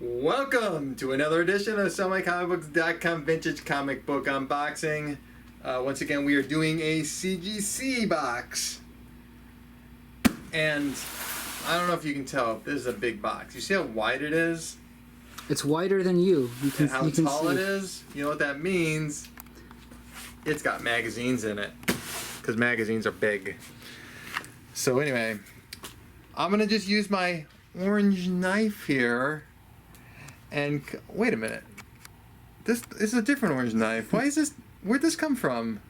Welcome to another edition of SellMyComicBooks.com Vintage Comic Book Unboxing. Once again, we are doing a CGC box. And I don't know if you can tell, this is a big box. You see how wide it is? It's wider than you. And how tall it is? You know what that means? It's got magazines in it. Because magazines are big. So anyway, I'm going to just use my orange knife here. And wait a minute. This is a different orange knife. Why is this? Where'd this come from?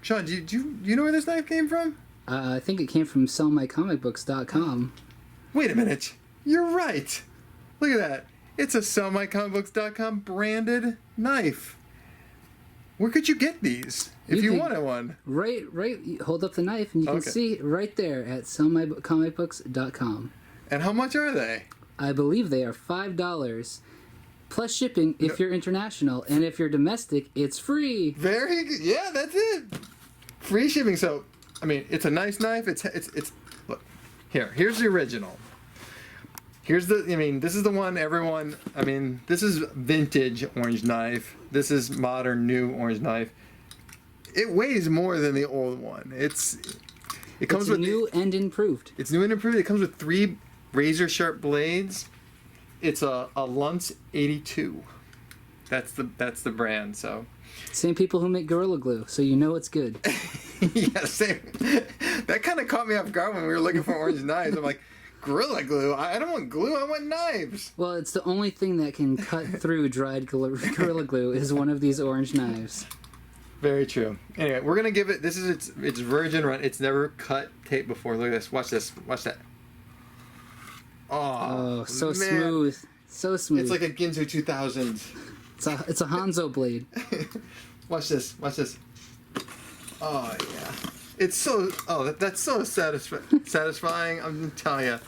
Sean, do you know where this knife came from? I think it came from sellmycomicbooks.com. Wait a minute. You're right. Look at that. It's a sellmycomicbooks.com branded knife. Where could you get these if you wanted one? Right. Hold up the knife and you can see right there at sellmycomicbooks.com. And how much are they? I believe they are $5 plus shipping if you're international, and if you're domestic, it's free. Very good. Yeah, that's it. Free shipping. So, I mean, it's a nice knife. It's look. Here's the original. Here's the, I mean, this is the one everyone, I mean, this is vintage orange knife. This is modern new orange knife. It weighs more than the old one. It comes with new and improved. It's new and improved. It comes with 3 razor sharp blades. It's a Luntz 82. That's the brand. So same people who make Gorilla Glue, so you know it's good. Yeah, same. That kind of caught me off guard when we were looking for orange knives. I'm like, Gorilla Glue? I don't want glue. I want knives. Well, it's the only thing that can cut through dried Gorilla Glue is one of these orange knives. Very true. Anyway, we're gonna give it. This is its virgin run. It's never cut tape before. Look at this. Watch this. Watch that. Oh, so man. smooth. So smooth. It's like a Ginsu 2000. It's a Hanzo blade. Watch this. Watch this. Oh, yeah. It's so... Oh, that's so satisfying. I'm telling you.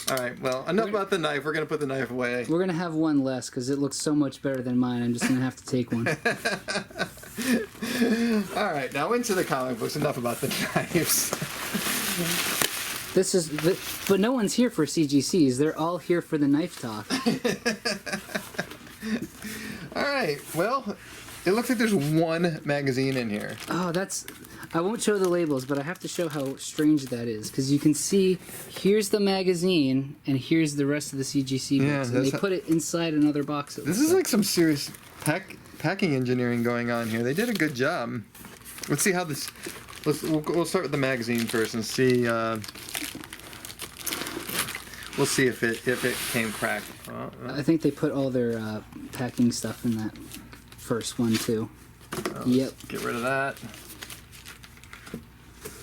All right, well, enough about the knife. We're going to put the knife away. We're going to have one less because it looks so much better than mine. I'm just going to have to take one. All right, now into the comic books. Enough about the knives. But no one's here for CGCs. They're all here for the knife talk. All right. Well, it looks like there's one magazine in here. Oh, I won't show the labels, but I have to show how strange that is, because you can see here's the magazine and here's the rest of the CGC books, and they put it inside another box. This is like some serious packing engineering going on here. They did a good job. Let's see how this. We'll start with the magazine first and see. We'll see if it came cracked. I think they put all their packing stuff in that first one too. Yep. Get rid of that.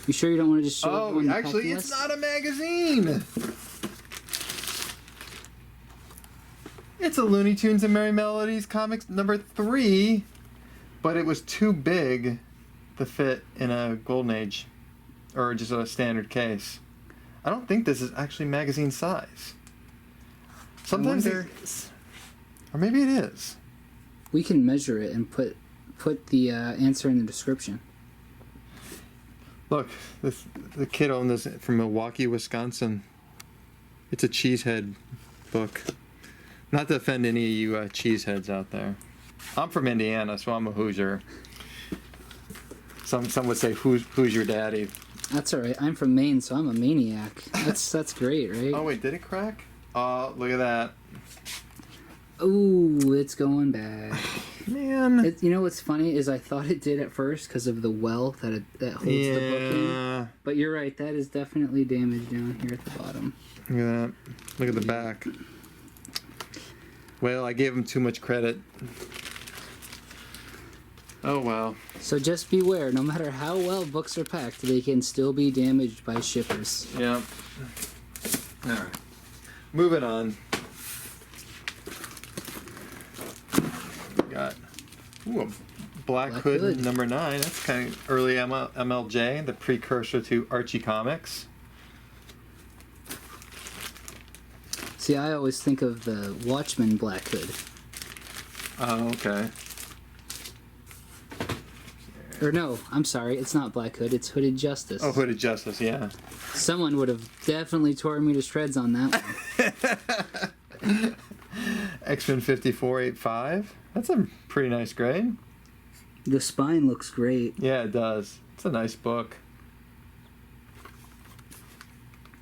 You sure you don't want to just show? Oh, actually, it's not a magazine. It's a Looney Tunes and Merry Melodies comics number 3, but it was too big to fit in a Golden Age or just a standard case. I don't think this is actually magazine size. Sometimes it is. Or maybe it is. We can measure it and put the answer in the description. Look, the kid owned this from Milwaukee, Wisconsin. It's a cheesehead book. Not to offend any of you cheeseheads out there. I'm from Indiana, so I'm a Hoosier. Some would say, who's your daddy? That's all right. I'm from Maine, so I'm a maniac. That's great, right? Oh wait, did it crack? Oh, look at that. Ooh, it's going back. Man. You know what's funny is I thought it did at first because of the well that holds the book in. But you're right, that is definitely damaged down here at the bottom. Look at that. Look at the back. Well, I gave him too much credit. Oh, wow. So just beware, no matter how well books are packed, they can still be damaged by shippers. Yeah. All right. Moving on. We got a Black Hood number 9. That's kind of early MLJ, the precursor to Archie Comics. See, I always think of the Watchmen Black Hood. Oh, okay. Or no, I'm sorry, it's not Black Hood, it's Hooded Justice. Oh, Hooded Justice, yeah. Someone would have definitely torn me to shreds on that one. X-Men 5485. That's a pretty nice grade. The spine looks great. Yeah, it does. It's a nice book.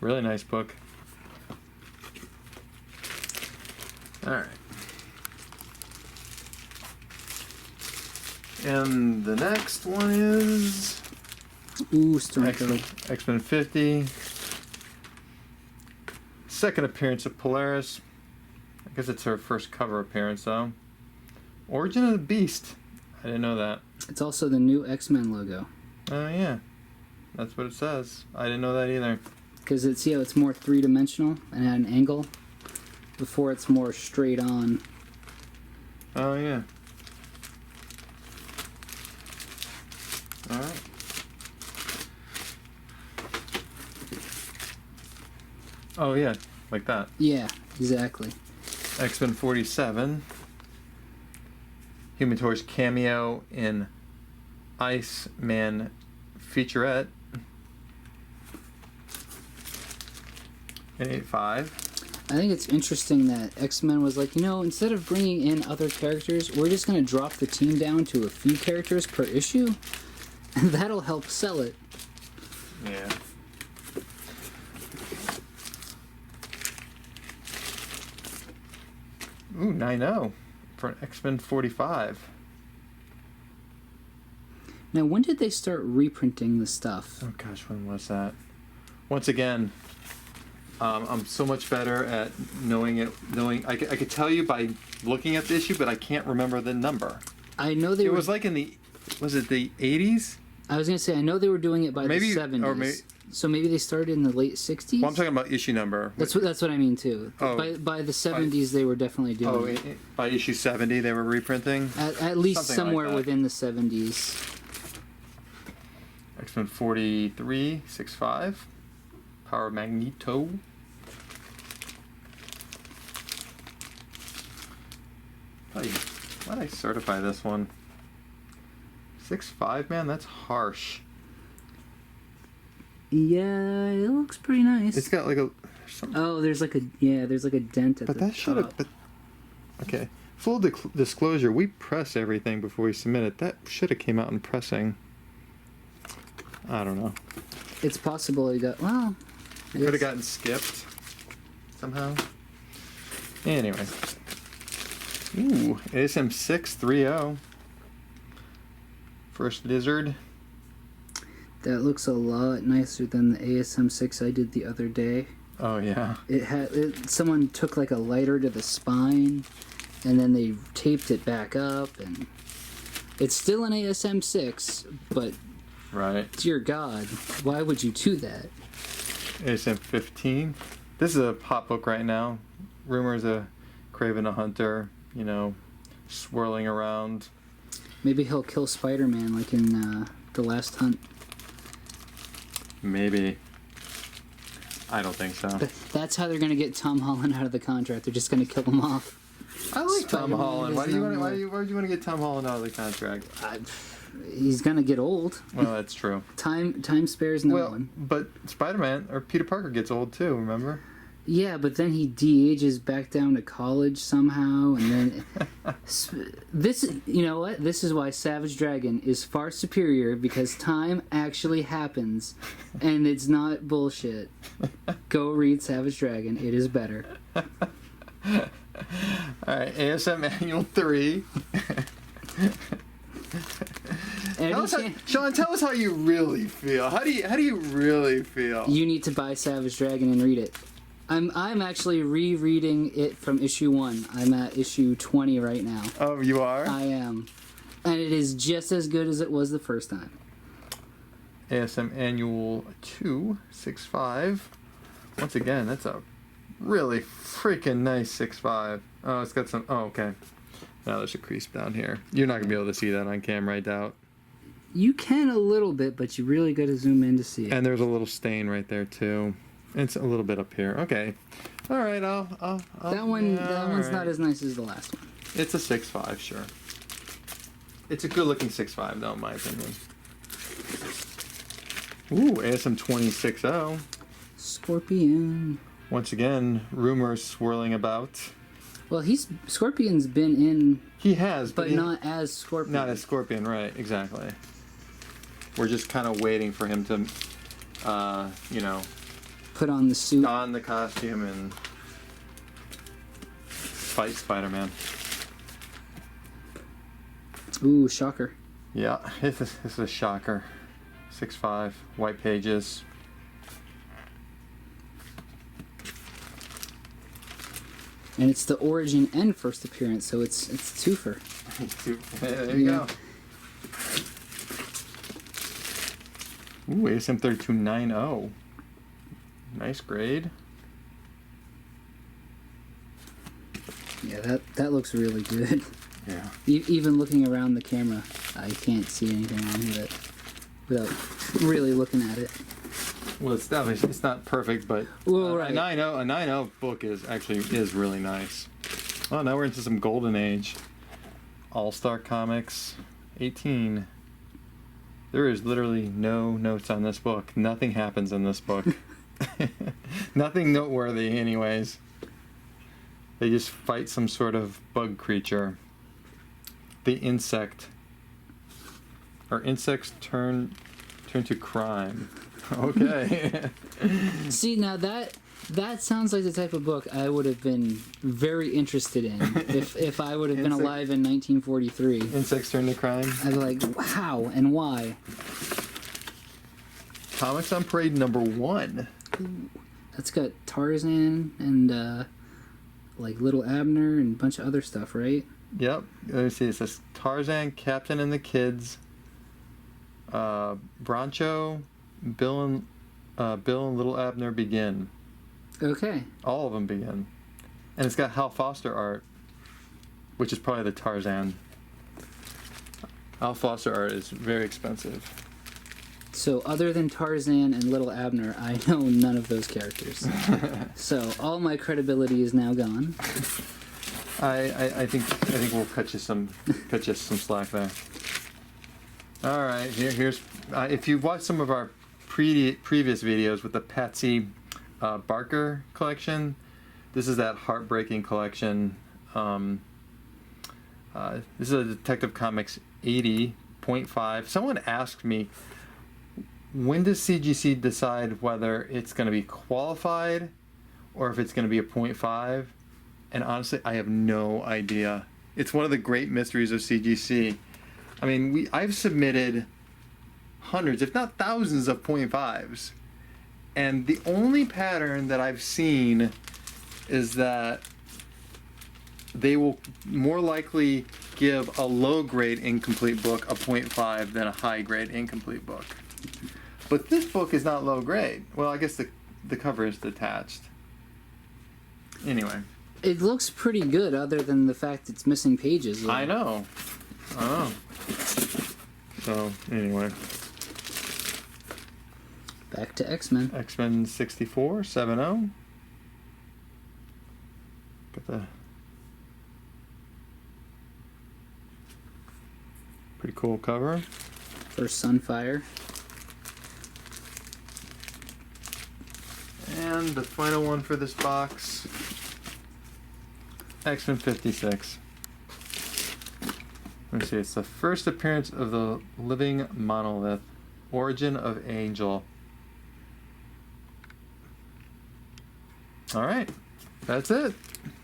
Really nice book. Alright. And the next one is Ooh, Stormcode. X-Men 50. Second appearance of Polaris. I guess it's her first cover appearance, though. Origin of the Beast. I didn't know that. It's also the new X-Men logo. Oh, yeah. That's what it says. I didn't know that either. Because it's, you know, it's more three-dimensional and at an angle. Before it's more straight on. Oh, yeah. Alright. Oh, yeah. Like that. Yeah, exactly. X-Men 47. Human Torch cameo in Iceman featurette. In 85. I think it's interesting that X-Men was like, you know, instead of bringing in other characters, we're just going to drop the team down to a few characters per issue, and that'll help sell it. Yeah. Ooh, 9-0 for an X-Men 45. Now, when did they start reprinting the stuff? Oh gosh, when was that? Once again, I'm so much better at knowing it. I could tell you by looking at the issue, but I can't remember the number. I know they It were... was like in the... Was it the 80s? I was going to say, I know they were doing it by the 70s. Or maybe, so maybe they started in the late 60s? well, I'm talking about issue number. That's what I mean, too. Oh, by the 70s, they were definitely doing it. By issue 70, they were reprinting? At least Something somewhere like that. within the 70s. X-Men 43, 6.5. Power Magneto. Why'd I certify this one? 6.5, man, that's harsh. Yeah, it looks pretty nice. It's got like a... Oh, there's like a dent at the top. But that should have... Okay. Full disclosure, we press everything before we submit it. That should have came out in pressing. I don't know. It's possible it got... Well... It could have gotten skipped somehow. Anyway. Ooh, ASM 630. First Lizard. That looks a lot nicer than the ASM 6 I did the other day. Oh yeah. Someone took like a lighter to the spine, and then they taped it back up, and it's still an ASM 6, but right. Dear God, why would you do that? ASM 15. This is a hot book right now. Rumors of Kraven the Hunter, you know, swirling around. Maybe he'll kill Spider-Man like in The Last Hunt. Maybe. I don't think so. That's how they're going to get Tom Holland out of the contract. They're just going to kill him off. I like Tom Spider-Man Holland. Why is do you no want? more. Why would you want to get Tom Holland out of the contract? He's going to get old. Well, that's true. Time spares no one. But Spider-Man or Peter Parker gets old too. Remember? Yeah, but then he de-ages back down to college somehow, and then this. You know what? This is why Savage Dragon is far superior, because time actually happens, and it's not bullshit. Go read Savage Dragon; it is better. All right, ASM Annual 3. Sean, tell us how you really feel. How do you really feel? You need to buy Savage Dragon and read it. I'm actually rereading it from issue 1. I'm at issue 20 right now. Oh, you are? I am. And it is just as good as it was the first time. ASM Annual 2, 6.5. Once again, that's a really freaking nice 6.5. Oh, it's got some... Oh, okay. Now there's a crease down here. You're not going to be able to see that on camera, I doubt. You can a little bit, but you really got to zoom in to see it. And there's a little stain right there, too. It's a little bit up here. Okay. All right, I'll that one's right. not as nice as the last one. It's a 6.5, sure. It's a good-looking 6.5, though, in my opinion. Ooh, ASM 2060. Scorpion. Once again, rumors swirling about. Well, Scorpion's been in, He has, but not as Scorpion. Not as Scorpion, right? Exactly. We're just kind of waiting for him to, put on the suit, don the costume, and fight Spider-Man. Ooh, shocker. Yeah, this is a shocker. 6.5, white pages. And it's the origin and first appearance, so it's twofer. There you go. Ooh, ASM 3290. Nice grade. Yeah, that looks really good. Yeah. Even looking around the camera, I can't see anything wrong with it without really looking at it. Well, it's not perfect, but Well, right. a 9.0 book is really nice. Oh, now we're into some golden age. All-Star Comics 18. There is literally no notes on this book. Nothing happens in this book. Nothing noteworthy, anyways. They just fight some sort of bug creature. The insect. Or insects turn to crime. Okay. See, now that sounds like the type of book I would have been very interested in if I would have been alive in 1943. Insects turn to crime. I'd be like, how and why? Comics on Parade #1. Ooh, that's got Tarzan and like Little Abner and a bunch of other stuff, right? Yep. Let me see. It says Tarzan, Captain and the Kids, Broncho, Bill and Little Abner begin. Okay. All of them begin. And it's got Hal Foster art, which is probably the Tarzan. Hal Foster art is very expensive. So other than Tarzan and Little Abner, I know none of those characters. So all my credibility is now gone. I think we'll cut you some slack there. All right, here's if you've watched some of our previous videos with the Patsy Barker collection, this is that heartbreaking collection. This is a Detective Comics 80.5. Someone asked me, when does CGC decide whether it's going to be qualified or if it's going to be a 0.5? And honestly, I have no idea. It's one of the great mysteries of CGC. I mean, I've submitted hundreds, if not thousands, of 0.5s. And the only pattern that I've seen is that they will more likely give a low-grade incomplete book a 0.5 than a high-grade incomplete book. But this book is not low-grade. Well, I guess the cover is detached. Anyway. It looks pretty good, other than the fact it's missing pages. I know. So, anyway. Back to X-Men. X-Men 64, 7-0. Got the pretty cool cover. First Sunfire. And the final one for this box, X-Men 56. Let me see, it's the first appearance of the living monolith, Origin of Angel. Alright, that's it.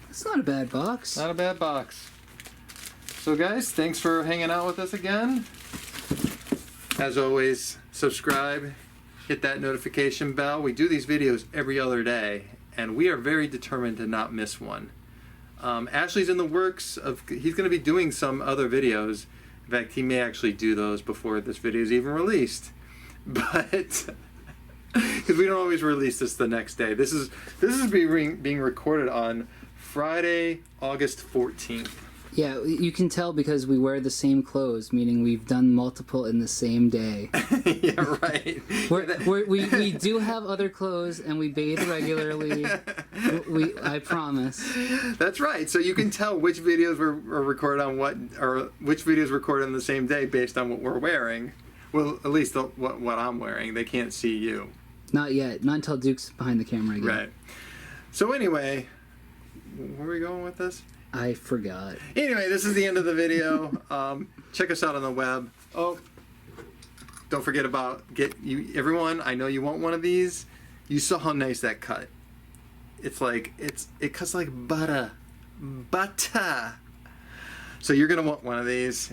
It's not a bad box. Not a bad box. So guys, thanks for hanging out with us again. As always, subscribe, hit that notification bell. We do these videos every other day, and we are very determined to not miss one. Ashley's in the works of, he's going to be doing some other videos. In fact, he may actually do those before this video is even released. But, because we don't always release this the next day. This is being recorded on Friday, August 14th. Yeah, you can tell because we wear the same clothes, meaning we've done multiple in the same day. Yeah, right. We do have other clothes, and we bathe regularly. I promise. That's right. So you can tell which videos are recorded on what, or which videos recorded on the same day based on what we're wearing. Well, at least what I'm wearing. They can't see you. Not yet. Not until Duke's behind the camera again. Right. So anyway, where are we going with this? I forgot. Anyway, this is the end of the video. Check us out on the web. Oh, don't forget about everyone. I know you want one of these. You saw how nice that cut. It's like it cuts like butter. So you're gonna want one of these.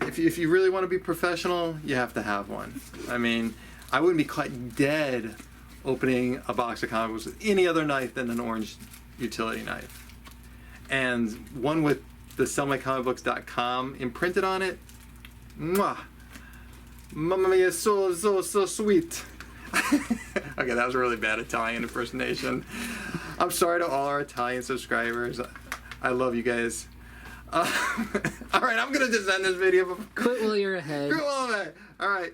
If you really want to be professional, you have to have one. I mean, I wouldn't be quite dead opening a box of comic books with any other knife than an orange utility knife. And one with the sellmycomicbooks.com imprinted on it. Mwah! Mamma mia, so sweet. Okay, that was a really bad Italian impersonation. I'm sorry to all our Italian subscribers. I love you guys. All right, I'm gonna just end this video. Quit while you're ahead. Quit while I'm ahead. All right.